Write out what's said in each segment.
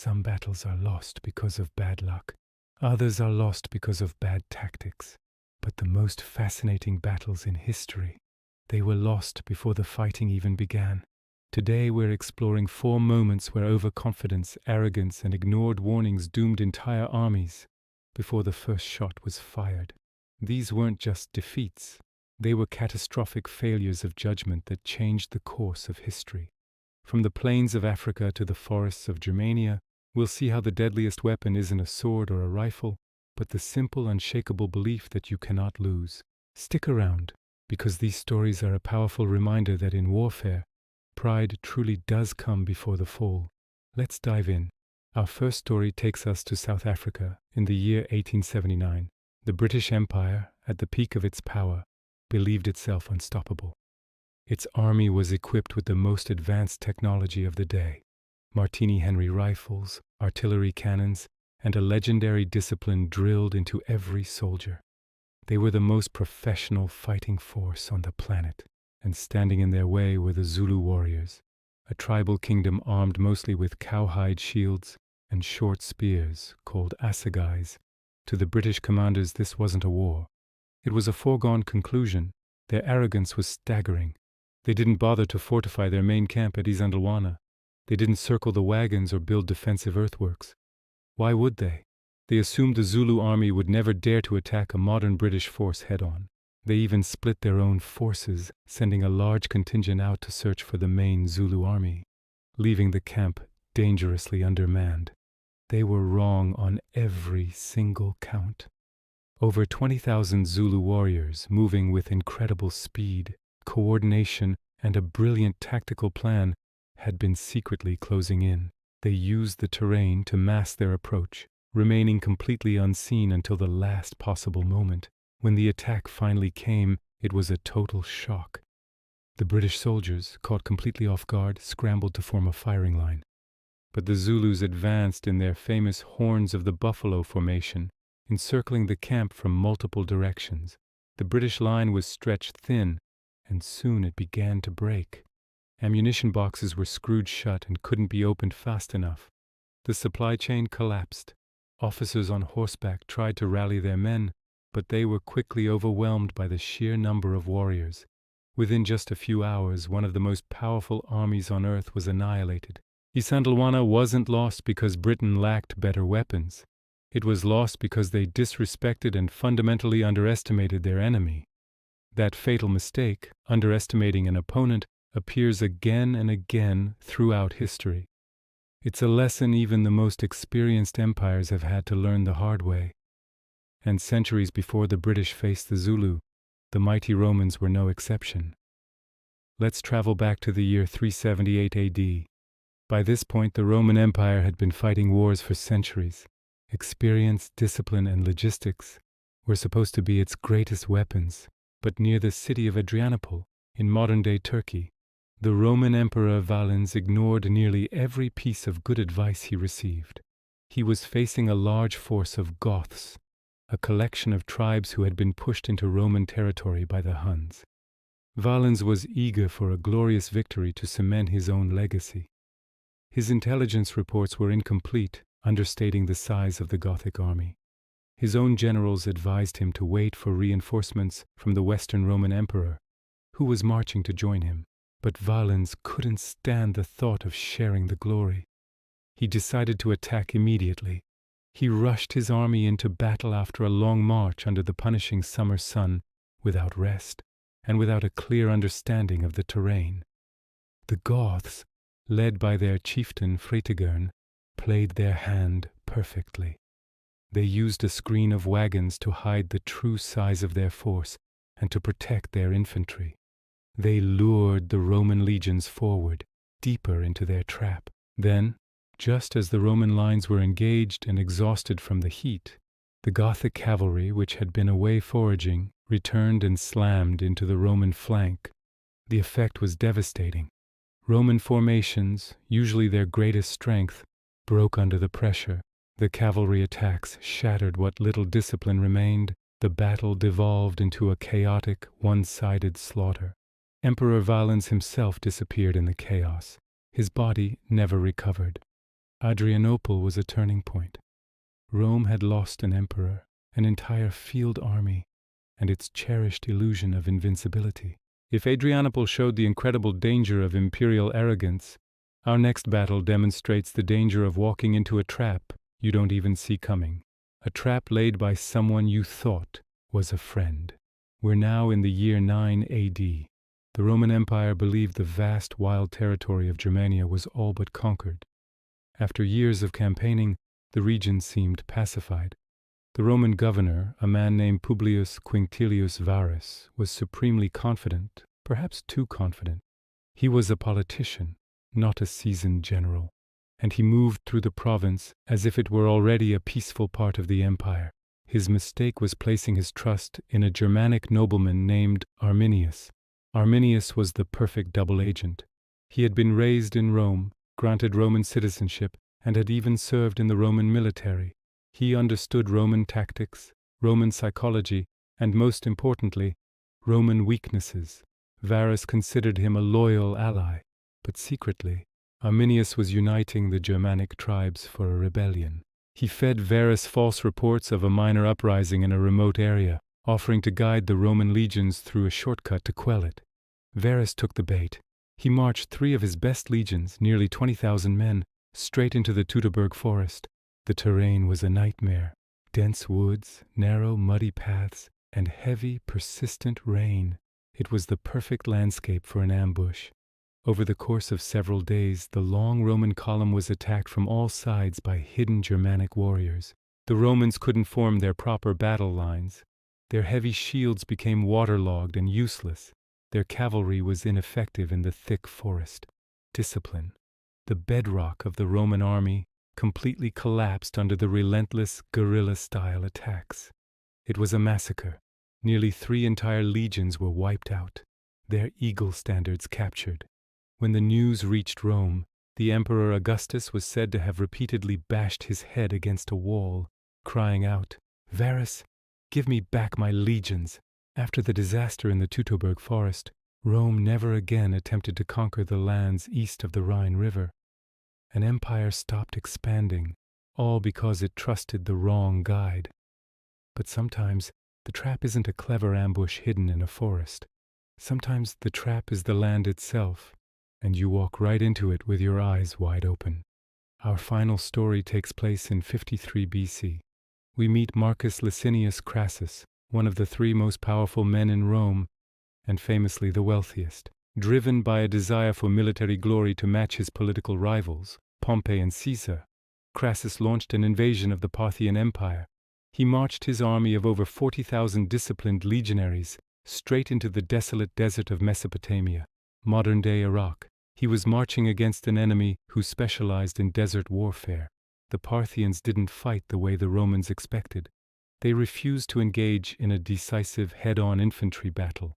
Some battles are lost because of bad luck. Others are lost because of bad tactics. But the most fascinating battles in history, they were lost before the fighting even began. Today we're exploring 4 moments where overconfidence, arrogance, and ignored warnings doomed entire armies before the first shot was fired. These weren't just defeats. They were catastrophic failures of judgment that changed the course of history. From the plains of Africa to the forests of Germania, we'll see how the deadliest weapon isn't a sword or a rifle, but the simple, unshakable belief that you cannot lose. Stick around, because these stories are a powerful reminder that in warfare, pride truly does come before the fall. Let's dive in. Our first story takes us to South Africa in the year 1879. The British Empire, at the peak of its power, believed itself unstoppable. Its army was equipped with the most advanced technology of the day: Martini Henry rifles, artillery cannons, and a legendary discipline drilled into every soldier. They were the most professional fighting force on the planet, and standing in their way were the Zulu warriors, a tribal kingdom armed mostly with cowhide shields and short spears called assegais. To the British commanders, this wasn't a war. It was a foregone conclusion. Their arrogance was staggering. They didn't bother to fortify their main camp at Isandlwana. They didn't circle the wagons or build defensive earthworks. Why would they? They assumed the Zulu army would never dare to attack a modern British force head-on. They even split their own forces, sending a large contingent out to search for the main Zulu army, leaving the camp dangerously undermanned. They were wrong on every single count. Over 20,000 Zulu warriors, moving with incredible speed, coordination, and a brilliant tactical plan, had been secretly closing in. They used the terrain to mask their approach, remaining completely unseen until the last possible moment. When the attack finally came, it was a total shock. The British soldiers, caught completely off guard, scrambled to form a firing line. But the Zulus advanced in their famous Horns of the Buffalo formation, encircling the camp from multiple directions. The British line was stretched thin, and soon it began to break. Ammunition boxes were screwed shut and couldn't be opened fast enough. The supply chain collapsed. Officers on horseback tried to rally their men, but they were quickly overwhelmed by the sheer number of warriors. Within just a few hours, one of the most powerful armies on earth was annihilated. Isandlwana wasn't lost because Britain lacked better weapons. It was lost because they disrespected and fundamentally underestimated their enemy. That fatal mistake, underestimating an opponent, appears again and again throughout history. It's a lesson even the most experienced empires have had to learn the hard way. And centuries before the British faced the Zulu, the mighty Romans were no exception. Let's travel back to the year 378 AD. By this point, the Roman Empire had been fighting wars for centuries. Experience, discipline, and logistics were supposed to be its greatest weapons. But near the city of Adrianople, in modern-day Turkey, the Roman Emperor Valens ignored nearly every piece of good advice he received. He was facing a large force of Goths, a collection of tribes who had been pushed into Roman territory by the Huns. Valens was eager for a glorious victory to cement his own legacy. His intelligence reports were incomplete, understating the size of the Gothic army. His own generals advised him to wait for reinforcements from the Western Roman Emperor, who was marching to join him. But Valens couldn't stand the thought of sharing the glory. He decided to attack immediately. He rushed his army into battle after a long march under the punishing summer sun, without rest, and without a clear understanding of the terrain. The Goths, led by their chieftain Fritigern, played their hand perfectly. They used a screen of wagons to hide the true size of their force and to protect their infantry. They lured the Roman legions forward, deeper into their trap. Then, just as the Roman lines were engaged and exhausted from the heat, the Gothic cavalry, which had been away foraging, returned and slammed into the Roman flank. The effect was devastating. Roman formations, usually their greatest strength, broke under the pressure. The cavalry attacks shattered what little discipline remained. The battle devolved into a chaotic, one-sided slaughter. Emperor Valens himself disappeared in the chaos. His body never recovered. Adrianople was a turning point. Rome had lost an emperor, an entire field army, and its cherished illusion of invincibility. If Adrianople showed the incredible danger of imperial arrogance, our next battle demonstrates the danger of walking into a trap you don't even see coming. A trap laid by someone you thought was a friend. We're now in the year 9 AD. The Roman Empire believed the vast wild territory of Germania was all but conquered. After years of campaigning, the region seemed pacified. The Roman governor, a man named Publius Quinctilius Varus, was supremely confident, perhaps too confident. He was a politician, not a seasoned general, and he moved through the province as if it were already a peaceful part of the empire. His mistake was placing his trust in a Germanic nobleman named Arminius. Arminius was the perfect double agent. He had been raised in Rome, granted Roman citizenship, and had even served in the Roman military. He understood Roman tactics, Roman psychology, and most importantly, Roman weaknesses. Varus considered him a loyal ally, but secretly, Arminius was uniting the Germanic tribes for a rebellion. He fed Varus false reports of a minor uprising in a remote area, offering to guide the Roman legions through a shortcut to quell it. Varus took the bait. He marched 3 of his best legions, nearly 20,000 men, straight into the Teutoburg Forest. The terrain was a nightmare. Dense woods, narrow, muddy paths, and heavy, persistent rain. It was the perfect landscape for an ambush. Over the course of several days, the long Roman column was attacked from all sides by hidden Germanic warriors. The Romans couldn't form their proper battle lines. Their heavy shields became waterlogged and useless. Their cavalry was ineffective in the thick forest. Discipline, the bedrock of the Roman army, completely collapsed under the relentless guerrilla-style attacks. It was a massacre. Nearly 3 entire legions were wiped out, their eagle standards captured. When the news reached Rome, the Emperor Augustus was said to have repeatedly bashed his head against a wall, crying out, "Varus, give me back my legions." After the disaster in the Teutoburg Forest, Rome never again attempted to conquer the lands east of the Rhine River. An empire stopped expanding, all because it trusted the wrong guide. But sometimes the trap isn't a clever ambush hidden in a forest. Sometimes the trap is the land itself, and you walk right into it with your eyes wide open. Our final story takes place in 53 BC. We meet Marcus Licinius Crassus, one of the 3 most powerful men in Rome, and famously the wealthiest. Driven by a desire for military glory to match his political rivals, Pompey and Caesar, Crassus launched an invasion of the Parthian Empire. He marched his army of over 40,000 disciplined legionaries straight into the desolate desert of Mesopotamia, modern-day Iraq. He was marching against an enemy who specialized in desert warfare. The Parthians didn't fight the way the Romans expected. They refused to engage in a decisive head-on infantry battle.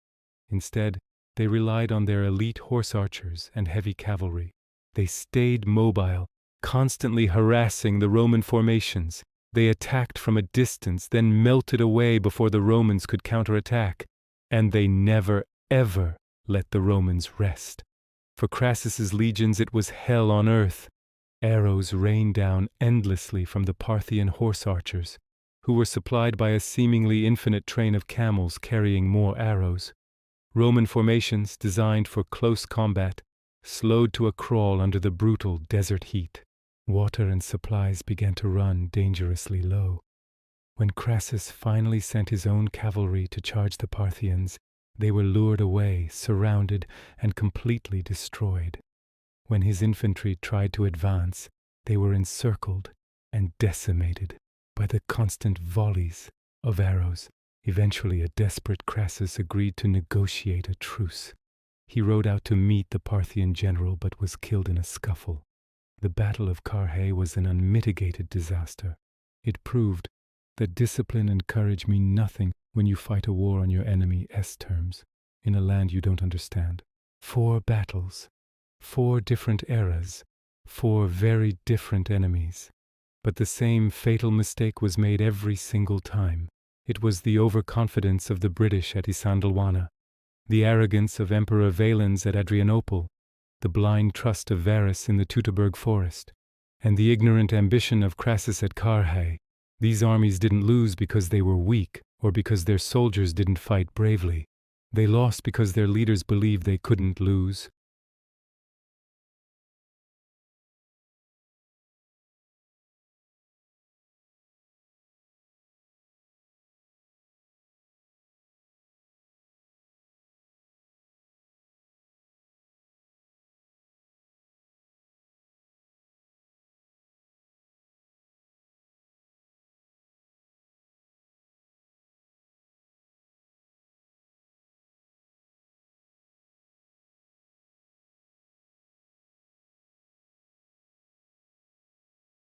Instead, they relied on their elite horse archers and heavy cavalry. They stayed mobile, constantly harassing the Roman formations. They attacked from a distance, then melted away before the Romans could counterattack. And they never, ever let the Romans rest. For Crassus's legions it was hell on earth. Arrows rained down endlessly from the Parthian horse archers, who were supplied by a seemingly infinite train of camels carrying more arrows. Roman formations, designed for close combat, slowed to a crawl under the brutal desert heat. Water and supplies began to run dangerously low. When Crassus finally sent his own cavalry to charge the Parthians, they were lured away, surrounded, and completely destroyed. When his infantry tried to advance, they were encircled and decimated by the constant volleys of arrows. Eventually, a desperate Crassus agreed to negotiate a truce. He rode out to meet the Parthian general but was killed in a scuffle. The Battle of Carrhae was an unmitigated disaster. It proved that discipline and courage mean nothing when you fight a war on your enemy's terms, in a land you don't understand. 4 battles, 4 different eras, 4 very different enemies. But the same fatal mistake was made every single time. It was the overconfidence of the British at Isandlwana, the arrogance of Emperor Valens at Adrianople, the blind trust of Varus in the Teutoburg Forest, and the ignorant ambition of Crassus at Carrhae. These armies didn't lose because they were weak or because their soldiers didn't fight bravely. They lost because their leaders believed they couldn't lose,